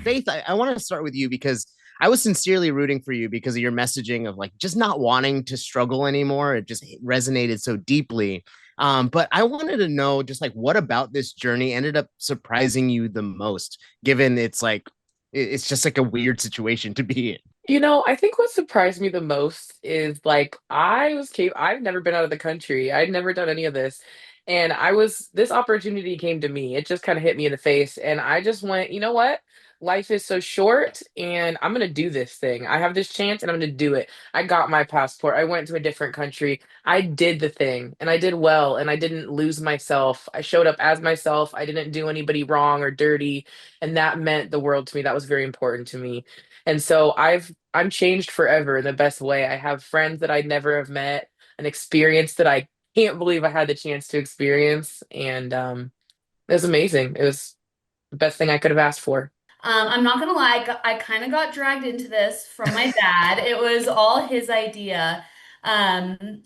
Faith, I want to start with you because I was sincerely rooting for you because of your messaging of like just not wanting to struggle anymore. It just resonated so deeply. But I wanted to know just like what about this journey ended up surprising you the most, given it's like it's just like a weird situation to be in. I think what surprised me the most is like I've never been out of the country. I'd never done any of this. And this opportunity came to me. It just kind of hit me in the face. And I just went, you know what? Life is so short and I'm gonna do this thing. I have this chance and I'm gonna do it. I got my passport. I went to a different country. I did the thing and I did well and I didn't lose myself. I showed up as myself. I didn't do anybody wrong or dirty. And that meant the world to me. That was very important to me. And so I'm changed forever in the best way. I have friends that I'd never have met, an experience that I can't believe I had the chance to experience. And it was amazing. It was the best thing I could have asked for. I'm not gonna lie, I kind of got dragged into this from my dad. It was all his idea. And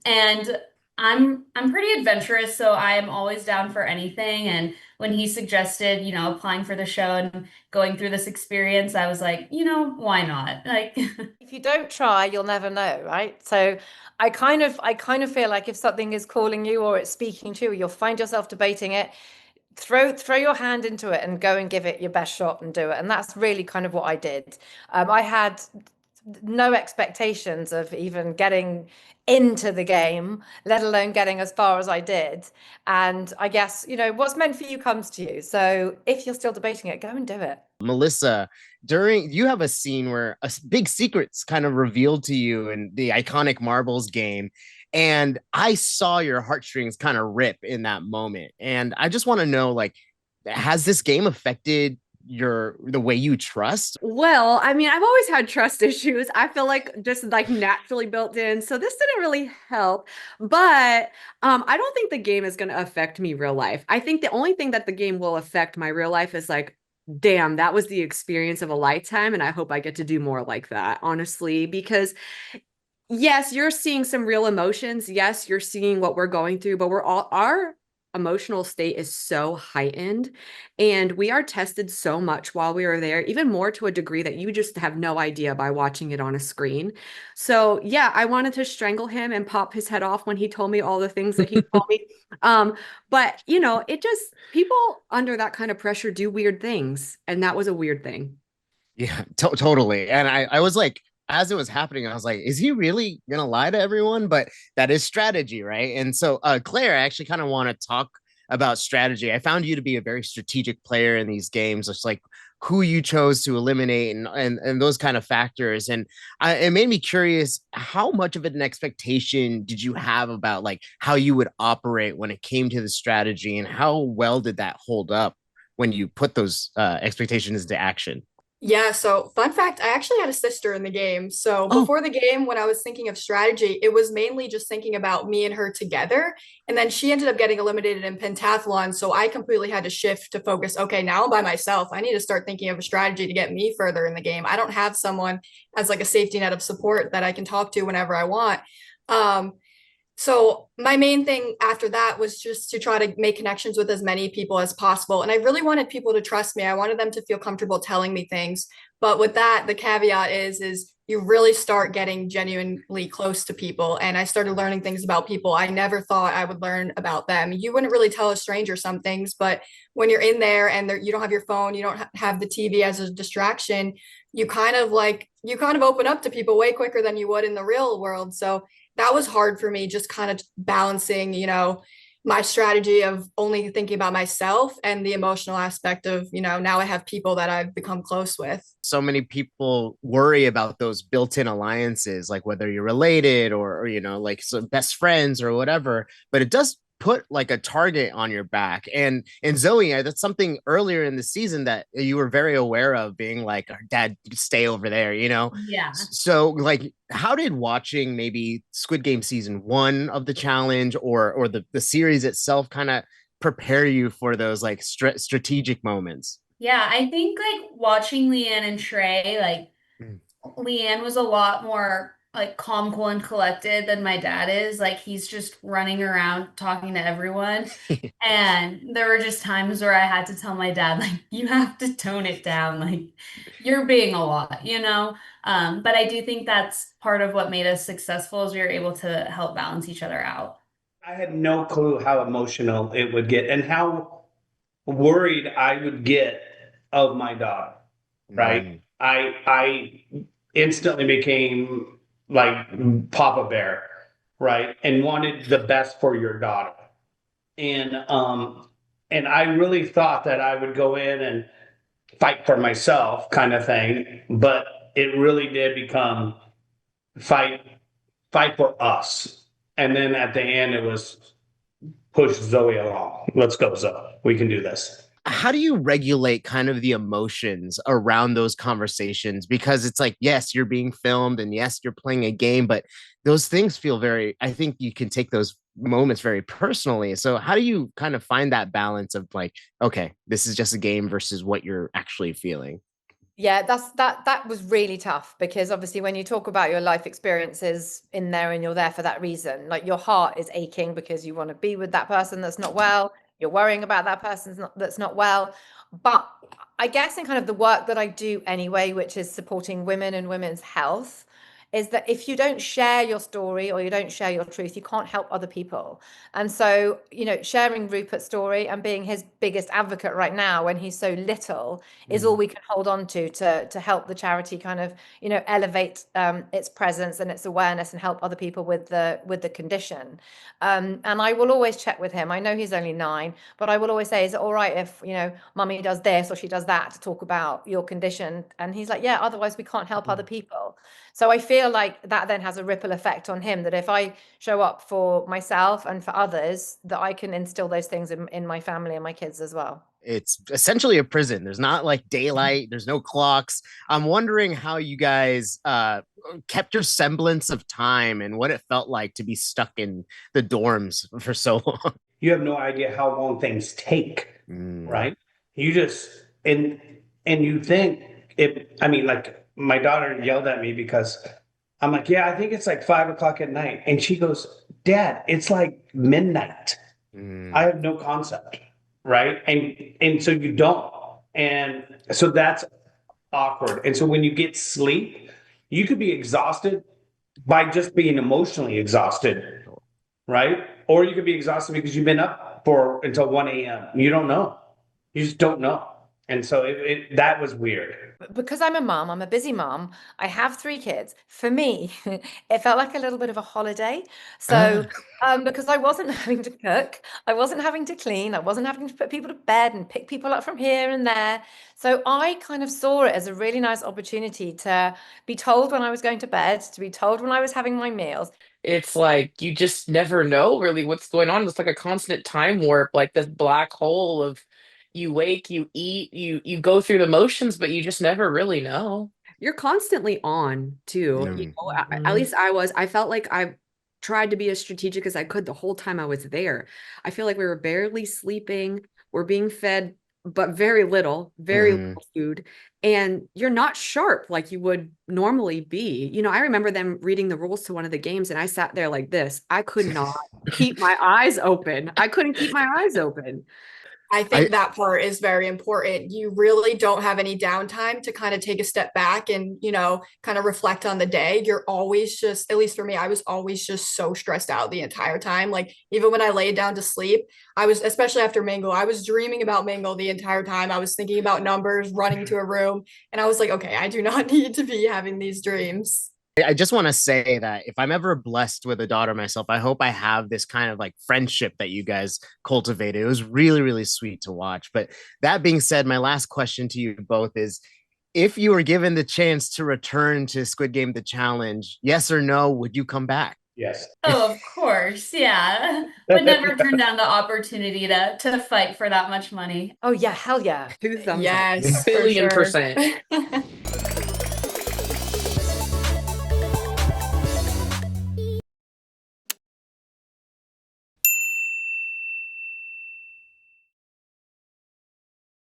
I'm pretty adventurous, so I'm always down for anything. And when he suggested, applying for the show and going through this experience, I was like, why not? Like, If you don't try, you'll never know, right? So I kind of feel like if something is calling you or it's speaking to you, you'll find yourself debating it. Throw your hand into it and go and give it your best shot and do it. And that's really kind of what I did. I had no expectations of even getting into the game, let alone getting as far as I did. And I guess, what's meant for you comes to you. So if you're still debating it, go and do it. Melissa, during you have a scene where big secret's kind of revealed to you in the iconic marbles game. And I saw your heartstrings kind of rip in that moment. And I just want to know, like, has this game affected the way you trust? Well, I mean, I've always had trust issues. I feel like just like naturally built in. So this didn't really help. But I don't think the game is going to affect me real life. I think the only thing that the game will affect my real life is like, damn, that was the experience of a lifetime. And I hope I get to do more like that, honestly, because yes, you're seeing some real emotions. Yes, you're seeing what we're going through, but our emotional state is so heightened and we are tested so much while we are there, even more to a degree that you just have no idea by watching it on a screen. So yeah, I wanted to strangle him and pop his head off when he told me all the things that he told me. But it just people under that kind of pressure do weird things, and that was a weird thing. Yeah, totally. And I was like, as it was happening, I was like, is he really gonna lie to everyone? But that is strategy, right? And so, Claire, I actually kind of want to talk about strategy. I found you to be a very strategic player in these games, just like who you chose to eliminate and those kind of factors. And it made me curious, how much of an expectation did you have about like how you would operate when it came to the strategy, and how well did that hold up when you put those expectations into action? Yeah, so fun fact, I actually had a sister in the game. So Oh, before the game, when I was thinking of strategy, it was mainly just thinking about me and her together. And then she ended up getting eliminated in pentathlon. So I completely had to shift to focus, okay, now I'm by myself. I need to start thinking of a strategy to get me further in the game. I don't have someone as like a safety net of support that I can talk to whenever I want. Um, so my main thing after that was just to try to make connections with as many people as possible. And I really wanted people to trust me. I wanted them to feel comfortable telling me things. But with that, the caveat is you really start getting genuinely close to people. And I started learning things about people I never thought I would learn about them. You wouldn't really tell a stranger some things, but when you're in there and you don't have your phone, you don't have the TV as a distraction, you kind of open up to people way quicker than you would in the real world. So that was hard for me, just kind of balancing, my strategy of only thinking about myself and the emotional aspect of, now I have people that I've become close with. so many people worry about those built-in alliances, like whether you're related or like some best friends or whatever, but it does put like a target on your back. And Zoe, that's something earlier in the season that you were very aware of, being like, dad, stay over there. Yeah. So like, how did watching maybe Squid Game season one of the challenge or the series itself kind of prepare you for those like strategic moments? Yeah, I think like watching Leanne and Trey, like Mm. Leanne was a lot more like calm, cool, and collected than my dad is. Like he's just running around talking to everyone. And there were just times where I had to tell my dad, like, you have to tone it down. Like you're being a lot, you know? But I do think that's part of what made us successful is we were able to help balance each other out. I had no clue how emotional it would get and how worried I would get of my daughter, right? Mm. I instantly became like Papa Bear, right? And wanted the best for your daughter. And I really thought that I would go in and fight for myself kind of thing, but it really did become fight for us. And then at the end it was push Zoe along. Let's go, Zoe. We can do this. How do you regulate kind of the emotions around those conversations? Because it's like, yes, you're being filmed and yes, you're playing a game, but those things feel very, I think you can take those moments very personally. So how do you kind of find that balance of like, okay, this is just a game versus what you're actually feeling? Yeah, that was really tough because obviously when you talk about your life experiences in there and you're there for that reason, like your heart is aching because you want to be with that person that's not well, you're worrying about that person that's not well. But I guess in kind of the work that I do anyway, which is supporting women and women's health, is that if you don't share your story or you don't share your truth, you can't help other people. And so, you know, sharing Rupert's story and being his biggest advocate right now when he's so little is all we can hold on to help the charity kind of, you know, elevate its presence and its awareness and help other people with the condition. And I will always check with him. I know he's only 9, but I will always say, is it all right if, you know, mummy does this or she does that to talk about your condition? And he's like, yeah, otherwise we can't help other people. So I feel like that then has a ripple effect on him, that if I show up for myself and for others, that I can instill those things in my family and my kids as well. It's essentially a prison. There's not like daylight, there's no clocks. I'm wondering how you guys kept your semblance of time and what it felt like to be stuck in the dorms for so long. You have no idea how long things take, right? You just and you think I mean, like my daughter yelled at me because I'm like, yeah, I think it's like 5 o'clock at night. And she goes, Dad, it's like midnight. I have no concept. Right. And so you don't. And so that's awkward. And so when you get sleep, you could be exhausted by just being emotionally exhausted. Right. Or you could be exhausted because you've been up until 1 a.m. You don't know. You just don't know. And so that was weird. Because I'm a mom, I'm a busy mom. I have 3 kids. For me, it felt like a little bit of a holiday. So, because I wasn't having to cook, I wasn't having to clean, I wasn't having to put people to bed and pick people up from here and there. So I kind of saw it as a really nice opportunity to be told when I was going to bed, to be told when I was having my meals. It's like you just never know really what's going on. It's like a constant time warp, like this black hole of you wake, you eat, you go through the motions, but you just never really know. You're constantly on too. You know, at least I felt like I tried to be as strategic as I could the whole time I was there. I feel like we were barely sleeping. We're being fed, but very little food. And you're not sharp like you would normally be. You know, I remember them reading the rules to one of the games and I sat there like this. I could not keep my eyes open. I couldn't keep my eyes open. I think that part is very important. You really don't have any downtime to kind of take a step back and, you know, kind of reflect on the day. You're always just, at least for me, I was always just so stressed out the entire time. Like even when I laid down to sleep, I was, especially after Mingle, I was dreaming about Mingle the entire time. I was thinking about numbers, running to a room, and I was like, okay, I do not need to be having these dreams. I just want to say that if I'm ever blessed with a daughter myself, I hope I have this kind of like friendship that you guys cultivated. It was really, really sweet to watch. But that being said, my last question to you both is, if you were given the chance to return to Squid Game, the challenge, yes or no, would you come back? Yes. Oh, of course. Yeah. Would never turn down the opportunity to fight for that much money. Oh yeah, hell yeah. Two thumbs up. Yes, for Billion sure. %.